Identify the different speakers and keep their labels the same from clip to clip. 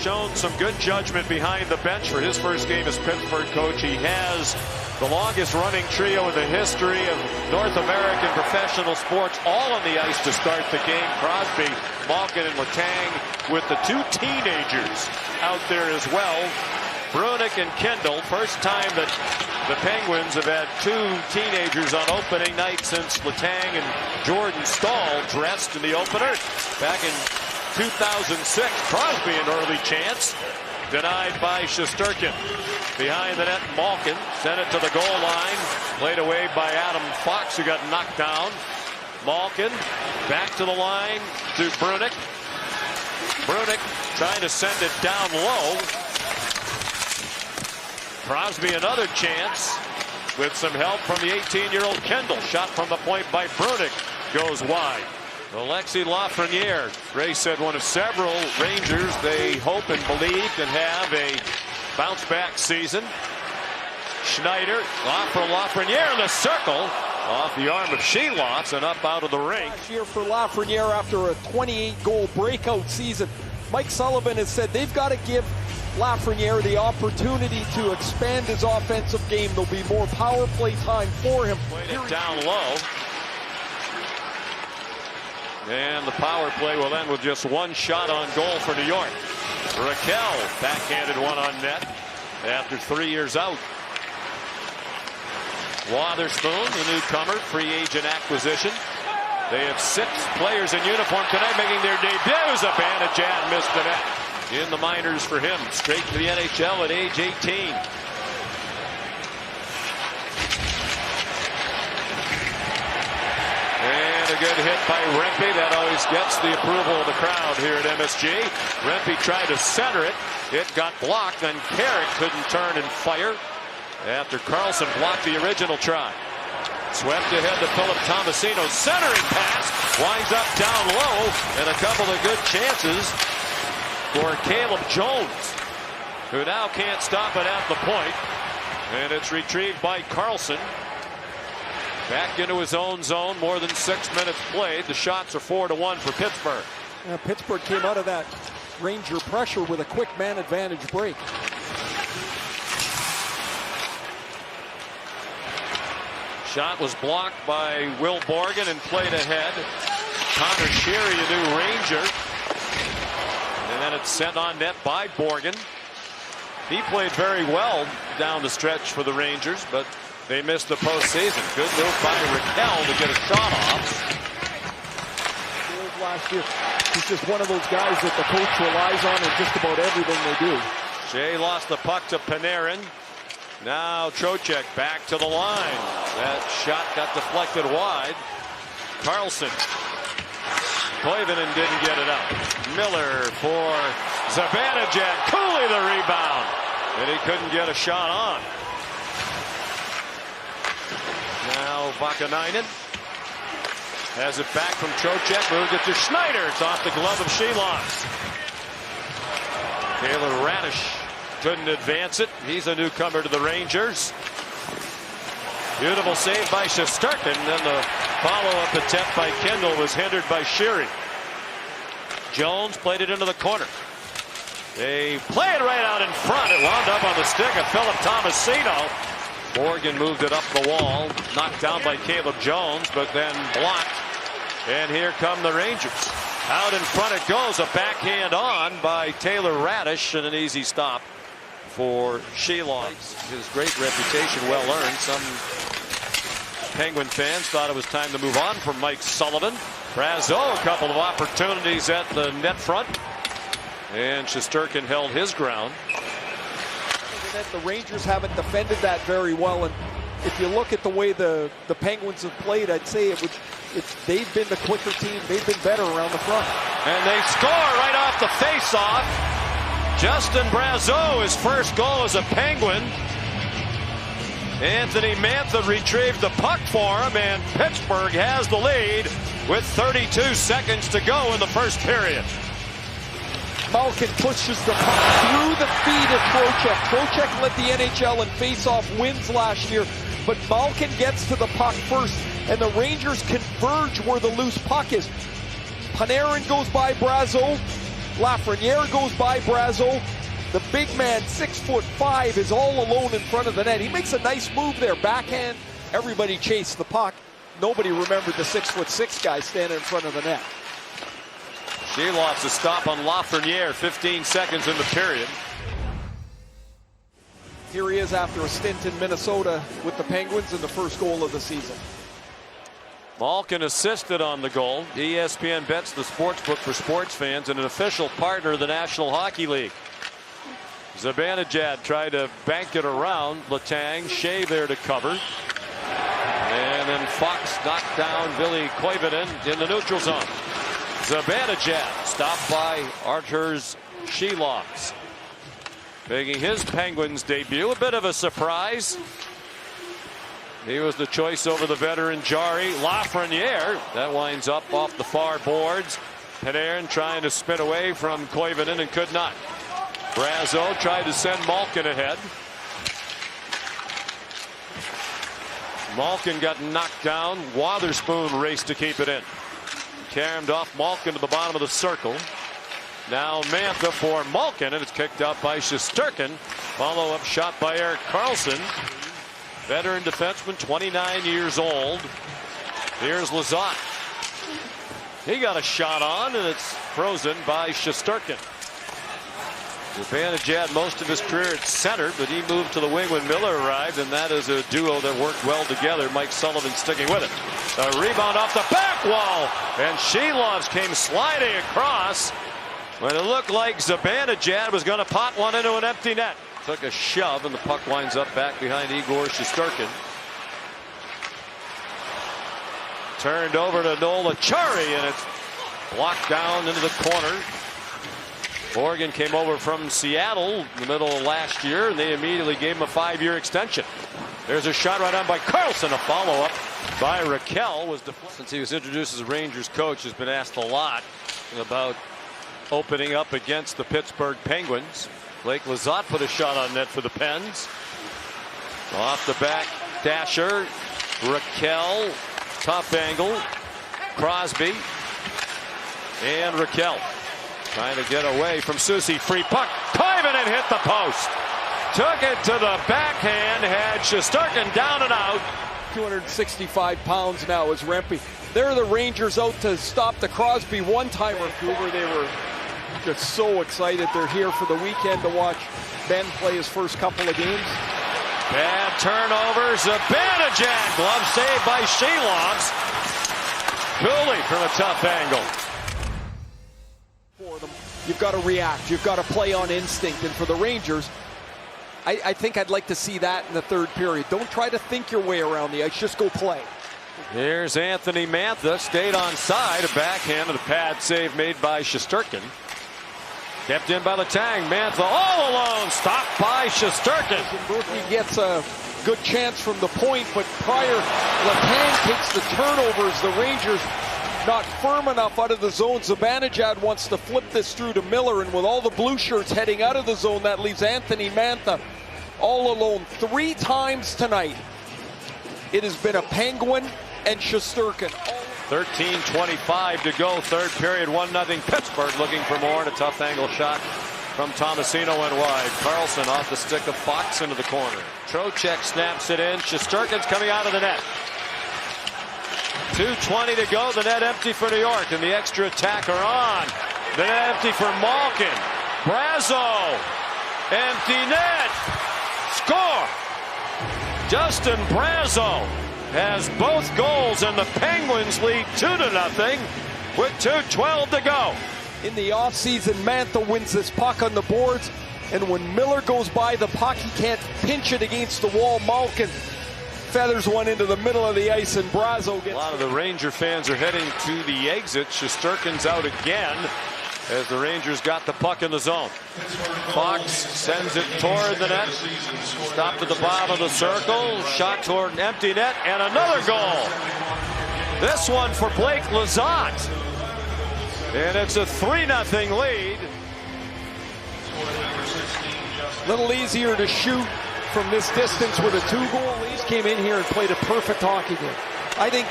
Speaker 1: shown some good judgment behind the bench for his first game as Pittsburgh coach. He has the longest running trio in the history of North American professional sports, all on the ice to start the game. Crosby, Malkin, and Letang with the two teenagers out there as well. Brunick and Kendall. First time that the Penguins have had two teenagers on opening night since Letang and Jordan Staal dressed in the opener back in 2006. Crosby an early chance. Denied by Shesterkin. Behind the net, Malkin sent it to the goal line. Played away by Adam Fox, who got knocked down. Malkin back to the line to Brunick. Brunick trying to send it down low. Crosby another chance with some help from the 18-year-old Kendall. Shot from the point by Brunick goes wide. Alexis Lafreniere, Ray said one of several Rangers they hope and believe can have a bounce-back season. Schneider, off for Lafreniere in the circle, off the arm of Silovs and up out of the ring.
Speaker 2: Last year for Lafreniere after a 28-goal breakout season, Mike Sullivan has said they've got to give Lafreniere the opportunity to expand his offensive game. There'll be more power play time for him.
Speaker 1: Played it down low. And the power play will end with just one shot on goal for New York. Raquel backhanded one on net after 3 years out. Wotherspoon, the newcomer, free agent acquisition. They have 6 players in uniform tonight making their debuts. Abanajad missed the net in the minors for him. Straight to the NHL at age 18. And a good hit by Rempe. That always gets the approval of the crowd here at MSG. Rempe tried to center it. It got blocked, and Carrick couldn't turn and fire after Carlson blocked the original try. Swept ahead to Philip Tomasino. Centering pass. Winds up down low. And a couple of good chances for Caleb Jones, who now can't stop it at the point. And it's retrieved by Carlson. Back into his own zone, more than 6 minutes played. The shots are 4-1 for Pittsburgh.
Speaker 2: Yeah, Pittsburgh came out of that Ranger pressure with a quick man advantage break.
Speaker 1: Shot was blocked by Will Borgen and played ahead. Connor Sherry, a new Ranger. And then it's sent on net by Borgen. He played very well down the stretch for the Rangers, but they missed the postseason. Good move by Raquel to get a shot off.
Speaker 2: Last year, he's just one of those guys that the coach relies on in just about everything they do.
Speaker 1: Shea lost the puck to Panarin. Now Trocheck back to the line. That shot got deflected wide. Carlson. Koivunen didn't get it up. Miller for Zibanejad. Cooley the rebound. And he couldn't get a shot on. Now Vakanainen has it back from Trocheck. Moved it to Schneider. It's off the glove of Silovs. Taylor Radish couldn't advance it. He's a newcomer to the Rangers. Beautiful save by Shesterkin. Then the follow-up attempt by Kendall was hindered by Sherry. Jones played it into the corner. They play it right out in front. It wound up on the stick of Philip Tomasino. Morgan moved it up the wall, knocked down by Caleb Jones, but then blocked. And here come the Rangers. Out in front it goes. A backhand on by Taylor Radish, and an easy stop for Silovs. His great reputation well earned. Some Penguin fans thought it was time to move on from Mike Sullivan. Brazeau, a couple of opportunities at the net front. And Shesterkin held his ground.
Speaker 2: The Rangers haven't defended that very well, and if you look at the way the Penguins have played, I'd say they've been the quicker team. They've been better around the front.
Speaker 1: And they score right off the face-off. Justin Brazeau, his first goal as a Penguin. Anthony Mantha retrieved the puck for him, and Pittsburgh has the lead with 32 seconds to go in the first period.
Speaker 2: Malkin pushes the puck through the feet of Trocheck. Trocheck led the NHL in face-off wins last year, but Malkin gets to the puck first, and the Rangers converge where the loose puck is. Panarin goes by Brazeau. Lafreniere goes by Brazeau. The big man, 6'5", is all alone in front of the net. He makes a nice move there, backhand. Everybody chased the puck. Nobody remembered the 6'6" guy standing in front of the net.
Speaker 1: Silovs a stop on Lafreniere, 15 seconds in the period.
Speaker 2: Here he is after a stint in Minnesota with the Penguins in the first goal of the season.
Speaker 1: Malkin assisted on the goal. ESPN bets the sportsbook for sports fans and an official partner of the National Hockey League. Zibanejad tried to bank it around Letang. Shea there to cover. And then Fox knocked down Ville Koivunen in the neutral zone. Zibanejad stopped by Arturs Silovs, making his Penguins debut. A bit of a surprise. He was the choice over the veteran Jari. Lafreniere, that winds up off the far boards. Panarin trying to spin away from Koivunen and could not. Brazeau tried to send Malkin ahead. Malkin got knocked down. Wotherspoon raced to keep it in. Caromed off Malkin to the bottom of the circle. Now Mantha for Malkin, and it's kicked out by Shesterkin. Follow-up shot by Erik Karlsson. Veteran defenseman, 29 years old. Here's Lizotte. He got a shot on, and it's frozen by Shesterkin. Zibanejad most of his career at center, but he moved to the wing when Miller arrived, and that is a duo that worked well together. Mike Sullivan sticking with it. A rebound off the back wall, and Silovs came sliding across when it looked like Zibanejad was going to pot one into an empty net. Took a shove, and the puck winds up back behind Igor Shesterkin. Turned over to Noel Acciari, and it's blocked down into the corner. Morgan came over from Seattle in the middle of last year, and they immediately gave him a 5-year extension. There's a shot right on by Karlsson. A follow-up by Raquel. Since he was introduced as a Rangers coach, has been asked a lot about opening up against the Pittsburgh Penguins. Blake Lizotte put a shot on net for the Pens. Off the back, Dasher, Raquel, tough angle, Crosby, and Raquel. Trying to get away from Susie. Free puck. Koivunen hit the post. Took it to the backhand. Had Shesterkin down and out.
Speaker 2: 265 pounds now is Rempe. They're the Rangers out to stop the Crosby one-timer. Vancouver, they were just so excited. They're here for the weekend to watch Ben play his first couple of games.
Speaker 1: Bad turnover. Zibanejad. Glove saved by Silovs. Cooley from a tough angle.
Speaker 2: For them, you've got to react. You've got to play on instinct. And for the Rangers, I think I'd like to see that in the third period. Don't try to think your way around the ice. Just go play.
Speaker 1: Here's Anthony Mantha. Stayed on side. A backhand and a pad save made by Shesterkin. Kept in by Letang. Mantha all alone. Stopped by Shesterkin.
Speaker 2: He gets a good chance from the point, but prior, Letang takes the turnovers. The Rangers not firm enough out of the zone. Zibanejad wants to flip this through to Miller, and with all the blue shirts heading out of the zone, that leaves Anthony Mantha all alone 3 times tonight. It has been a Penguin and Shesterkin.
Speaker 1: 13:25 to go, third period, 1-0 Pittsburgh, looking for more, and a tough angle shot from Tomasino went wide. Karlsson off the stick of Fox into the corner. Trocheck snaps it in. Shesterkin's coming out of the net. 2:20 to go, the net empty for New York, and the extra attacker on. The net empty for Malkin. Brazeau, empty net, score! Justin Brazeau has both goals, and the Penguins lead 2-0 with 2:12 to go.
Speaker 2: In the offseason, Mantha wins this puck on the boards, and when Miller goes by the puck, he can't pinch it against the wall. Malkin feathers one into the middle of the ice, and Brazeau gets...
Speaker 1: A lot of the Ranger fans are heading to the exit. Shesterkin's out again as the Rangers got the puck in the zone. Fox sends it toward the net. Stopped at the bottom of the circle. Shot toward an empty net, and another goal. This one for Blake Lizotte. And it's a 3-0 lead.
Speaker 2: A little easier to shoot from this distance with a 2-goal lead. Came in here and played a perfect hockey game. I think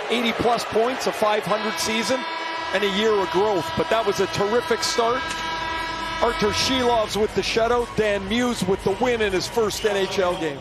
Speaker 2: 80-plus points, a .500 season. and a year of growth. But that was a terrific start. Arturs Silovs with the shutout, Dan Muse with the win in his first NHL game.